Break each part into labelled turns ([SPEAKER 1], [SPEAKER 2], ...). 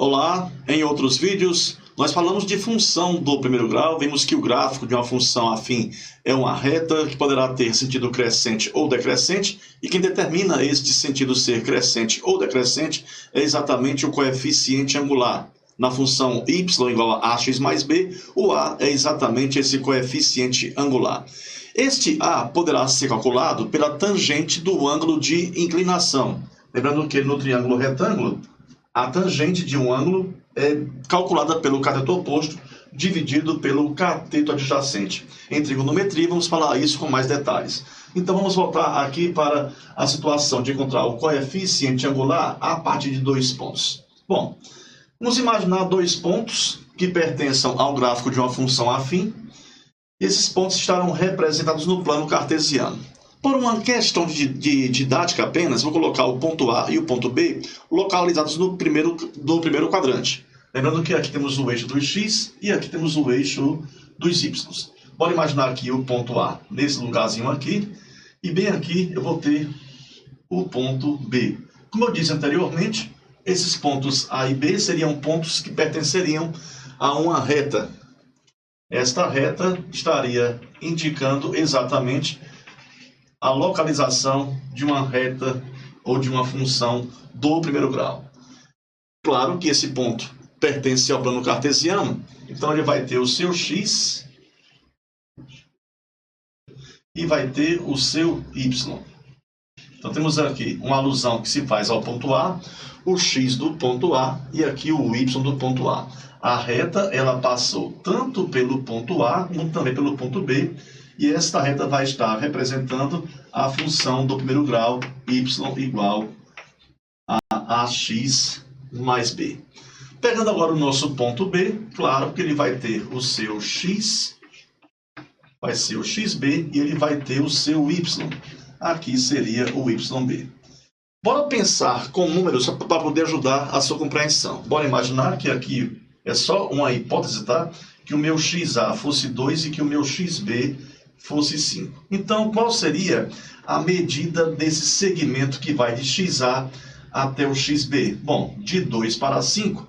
[SPEAKER 1] Olá, em outros vídeos nós falamos de função do primeiro grau, vimos que o gráfico de uma função afim é uma reta que poderá ter sentido crescente ou decrescente e quem determina este sentido ser crescente ou decrescente é exatamente o coeficiente angular. Na função y igual a ax mais b, o a é exatamente esse coeficiente angular. Este a poderá ser calculado pela tangente do ângulo de inclinação. Lembrando que no triângulo retângulo, a tangente de um ângulo é calculada pelo cateto oposto dividido pelo cateto adjacente. Em trigonometria, vamos falar isso com mais detalhes. Então, vamos voltar aqui para a situação de encontrar o coeficiente angular a partir de dois pontos. Bom, vamos imaginar dois pontos que pertençam ao gráfico de uma função afim. Esses pontos estarão representados no plano cartesiano. Por uma questão de didática apenas, vou colocar o ponto A e o ponto B localizados no primeiro quadrante. Lembrando que aqui temos o eixo dos x e aqui temos o eixo dos y. Bora imaginar aqui o ponto A nesse lugarzinho aqui. E bem aqui eu vou ter o ponto B. Como eu disse anteriormente, esses pontos A e B seriam pontos que pertenceriam a uma reta. Esta reta estaria indicando exatamente a localização de uma reta ou de uma função do primeiro grau. Claro que esse ponto pertence ao plano cartesiano, então ele vai ter o seu x e vai ter o seu y. Então temos aqui uma alusão que se faz ao ponto A, o x do ponto A e aqui o y do ponto A. A reta ela passou tanto pelo ponto A como também pelo ponto B, e esta reta vai estar representando a função do primeiro grau y igual a ax mais b. Pegando agora o nosso ponto B, claro que ele vai ter o seu x, vai ser o xb, e ele vai ter o seu y. Aqui seria o yb. Bora pensar com números para poder ajudar a sua compreensão. Bora imaginar que aqui é só uma hipótese, tá? Que o meu xa fosse 2 e que o meu xb fosse 5. Então, qual seria a medida desse segmento que vai de xa até o xb? Bom, de 2 para 5,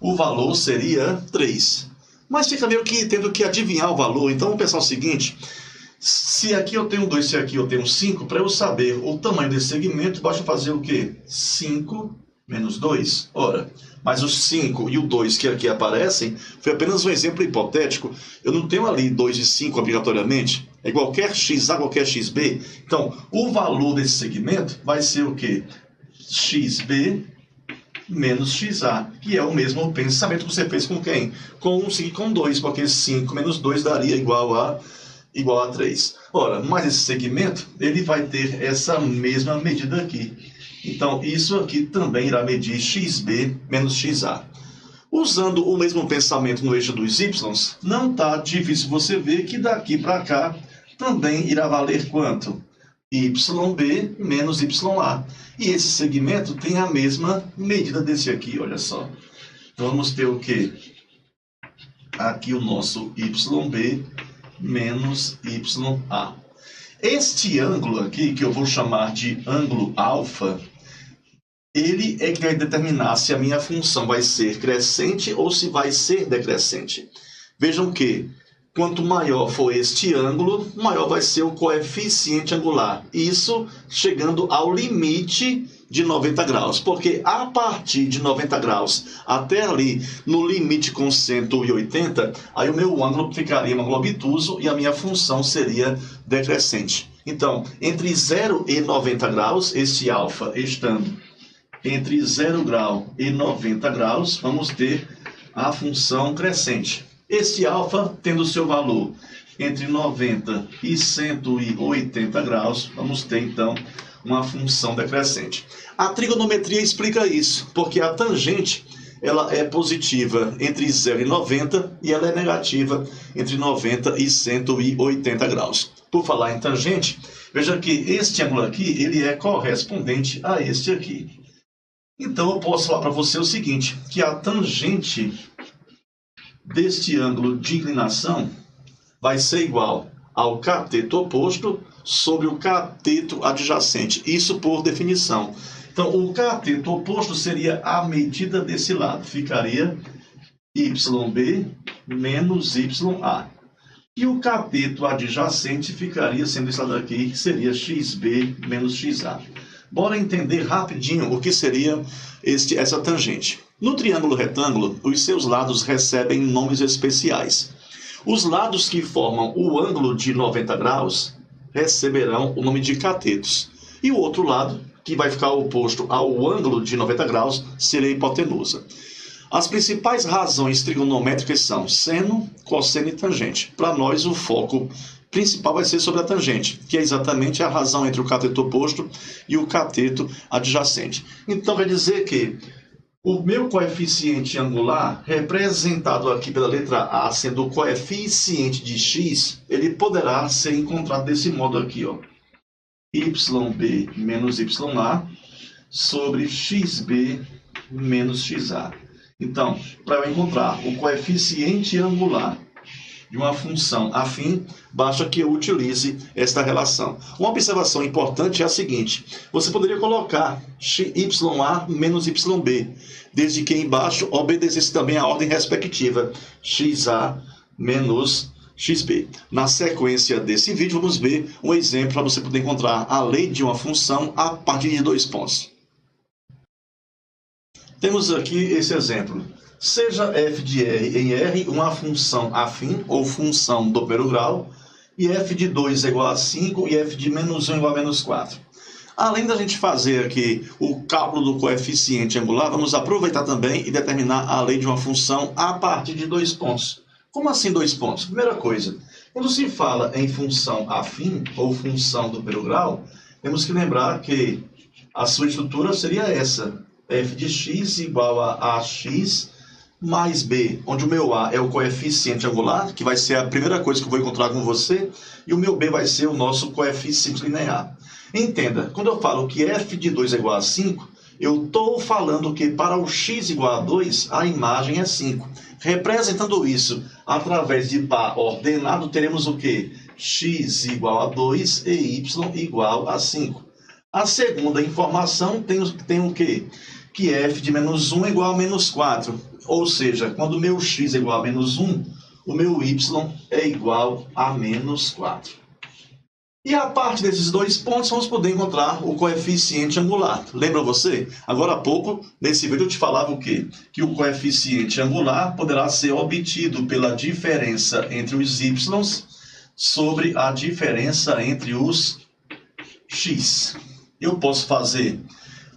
[SPEAKER 1] o valor seria 3. Mas fica meio que tendo que adivinhar o valor. Então, vamos pensar o seguinte: se aqui eu tenho 2, se aqui eu tenho 5, para eu saber o tamanho desse segmento, basta fazer o quê? 5 menos 2. Ora, mas os 5 e o 2 que aqui aparecem, foi apenas um exemplo hipotético. Eu não tenho ali 2 e 5 obrigatoriamente. É qualquer xa, qualquer xb. Então, o valor desse segmento vai ser o quê? xb menos xa, que é o mesmo pensamento que você fez com quem? Com 5 e com 2, porque 5 menos 2 daria igual a 3. Ora, mas esse segmento, ele vai ter essa mesma medida aqui. Então, isso aqui também irá medir xb menos xa. Usando o mesmo pensamento no eixo dos y, não está difícil você ver que daqui para cá também irá valer quanto? yb menos ya. E esse segmento tem a mesma medida desse aqui, olha só. Então, vamos ter o quê? Aqui o nosso yb menos ya. Este ângulo aqui, que eu vou chamar de ângulo alfa, ele é que vai determinar se a minha função vai ser crescente ou se vai ser decrescente. Vejam que, quanto maior for este ângulo, maior vai ser o coeficiente angular. Isso chegando ao limite de 90 graus. Porque a partir de 90 graus até ali, no limite com 180, aí o meu ângulo ficaria um ângulo obtuso e a minha função seria decrescente. Então, entre 0 e 90 graus, este alfa estando entre 0 grau e 90 graus, vamos ter a função crescente. Este alfa, tendo seu valor entre 90 e 180 graus, vamos ter, então, uma função decrescente. A trigonometria explica isso, porque a tangente ela é positiva entre 0 e 90 e ela é negativa entre 90 e 180 graus. Por falar em tangente, veja que este ângulo aqui ele é correspondente a este aqui. Então, eu posso falar para você o seguinte, que a tangente deste ângulo de inclinação vai ser igual ao cateto oposto sobre o cateto adjacente. Isso por definição. Então, o cateto oposto seria a medida desse lado. Ficaria YB menos YA. E o cateto adjacente ficaria sendo esse lado aqui, que seria XB menos XA. Bora entender rapidinho o que seria essa tangente. No triângulo retângulo, os seus lados recebem nomes especiais. Os lados que formam o ângulo de 90 graus receberão o nome de catetos. E o outro lado, que vai ficar oposto ao ângulo de 90 graus, seria a hipotenusa. As principais razões trigonométricas são seno, cosseno e tangente. Para nós, o foco principal vai ser sobre a tangente, que é exatamente a razão entre o cateto oposto e o cateto adjacente. Então, quer dizer que o meu coeficiente angular, representado aqui pela letra A, sendo o coeficiente de x, ele poderá ser encontrado desse modo aqui, ó. YB menos YA sobre XB menos XA. Então, para eu encontrar o coeficiente angular de uma função afim, basta que eu utilize esta relação. Uma observação importante é a seguinte: você poderia colocar YA menos YB, desde que embaixo obedecesse também a ordem respectiva, XA menos XB. Na sequência desse vídeo, vamos ver um exemplo para você poder encontrar a lei de uma função a partir de 2 pontos. Temos aqui esse exemplo. Seja f de r em R uma função afim ou função do primeiro grau, e f de 2 é igual a 5 e f de menos 1 é igual a menos 4. Além da gente fazer aqui o cálculo do coeficiente angular, vamos aproveitar também e determinar a lei de uma função a partir de 2 pontos. Como assim 2 pontos? Primeira coisa, quando se fala em função afim ou função do primeiro grau, temos que lembrar que a sua estrutura seria essa: f de x igual a ax mais b, onde o meu a é o coeficiente angular, que vai ser a primeira coisa que eu vou encontrar com você, e o meu b vai ser o nosso coeficiente linear. Entenda, quando eu falo que f de 2 é igual a 5, eu estou falando que para o x igual a 2, a imagem é 5. Representando isso através de par ordenado, teremos o quê? X igual a 2 e y igual a 5. A segunda informação tem o quê? Que f de menos 1 é igual a menos 4. Ou seja, quando o meu x é igual a menos 1, o meu y é igual a menos 4. E a partir desses 2 pontos, vamos poder encontrar o coeficiente angular. Lembra você? Agora há pouco, nesse vídeo eu te falava o quê? Que o coeficiente angular poderá ser obtido pela diferença entre os y sobre a diferença entre os x. Eu posso fazer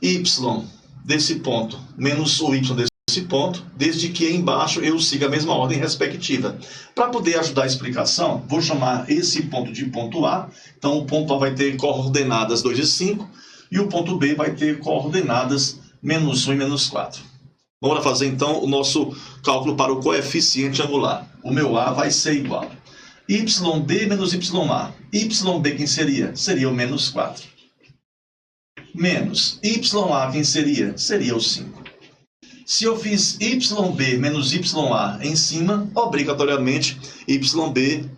[SPEAKER 1] y desse ponto menos o y desse ponto, desde que embaixo eu siga a mesma ordem respectiva. Para poder ajudar a explicação, vou chamar esse ponto de ponto A. Então, o ponto A vai ter coordenadas 2 e 5, e o ponto B vai ter coordenadas menos 1 e menos 4. Vamos fazer, então, o nosso cálculo para o coeficiente angular. O meu A vai ser igual a YB menos YA. YB quem seria? Seria o menos 4. Menos YA quem seria? Seria o 5. Se eu fiz YB menos YA em cima, obrigatoriamente XB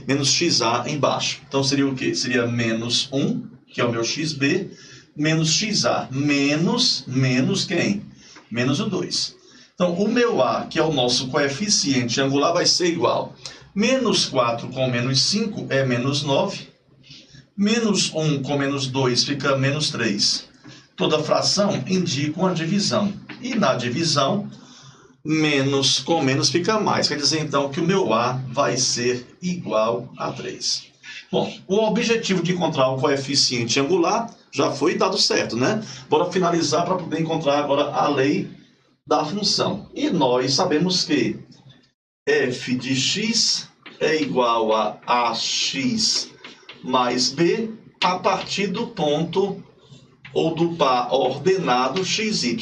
[SPEAKER 1] menos XA embaixo. Então seria o quê? Seria menos 1, que é o meu XB, menos XA, menos quem? Menos o 2. Então o meu A, que é o nosso coeficiente angular, vai ser igual a menos 4 com menos 5 é menos 9, menos 1 com menos 2 fica menos 3. Toda fração indica uma divisão. E na divisão, menos com menos fica mais. Quer dizer, então, que o meu A vai ser igual a 3. Bom, o objetivo de encontrar o coeficiente angular já foi dado certo, né? Bora finalizar para poder encontrar agora a lei da função. E nós sabemos que f de x é igual a ax mais b a partir do ponto ou do par ordenado xy.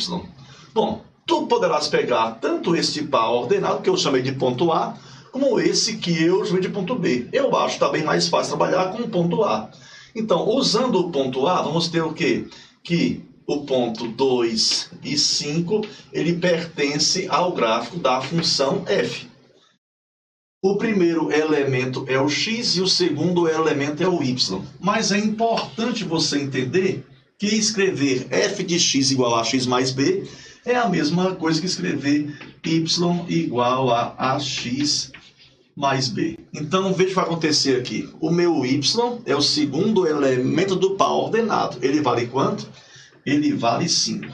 [SPEAKER 1] Bom, tu poderás pegar tanto este par ordenado, que eu chamei de ponto A, como esse que eu chamei de ponto B. Eu acho que está bem mais fácil trabalhar com o ponto A. Então, usando o ponto A, vamos ter o quê? Que o ponto 2 e 5, ele pertence ao gráfico da função f. O primeiro elemento é o x e o segundo elemento é o y. Mas é importante você entender que escrever f de x igual a x mais b é a mesma coisa que escrever y igual a ax mais b. Então, veja o que vai acontecer aqui. O meu y é o segundo elemento do par ordenado. Ele vale quanto? Ele vale 5.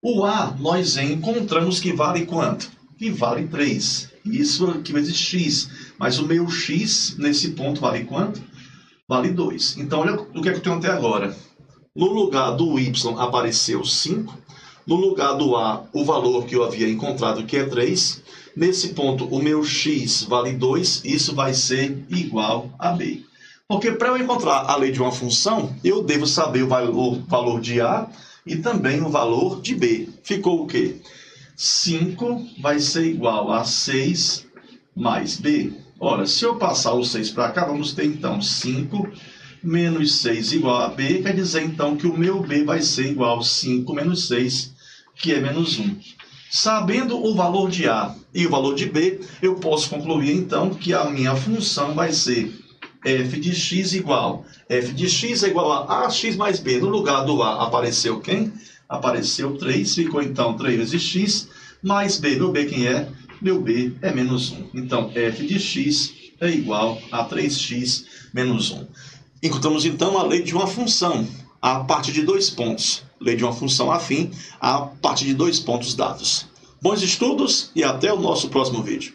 [SPEAKER 1] O a, nós encontramos que vale quanto? Que vale 3. Isso aqui vezes x. Mas o meu x, nesse ponto, vale quanto? Vale 2. Então, olha o que é que eu tenho até agora. No lugar do y apareceu 5. No lugar do a, o valor que eu havia encontrado, que é 3. Nesse ponto, o meu x vale 2. Isso vai ser igual a b. Porque para eu encontrar a lei de uma função, eu devo saber o valor de a e também o valor de b. Ficou o quê? 5 vai ser igual a 6 mais b. Ora, se eu passar o 6 para cá, vamos ter então 5 menos 6 igual a b. Quer dizer então que o meu b vai ser igual a 5 menos 6, que é menos 1. Sabendo o valor de a e o valor de b, eu posso concluir então que a minha função vai ser f de x igual. F de x é igual a ax mais b. No lugar do a apareceu quem? Apareceu 3, ficou então 3 vezes x, mais b. Meu b quem é? Meu b é menos 1. Então, f de x é igual a 3x menos 1. Encontramos então a lei de uma função a partir de 2 pontos. Lei de uma função afim a partir de 2 pontos dados. Bons estudos e até o nosso próximo vídeo.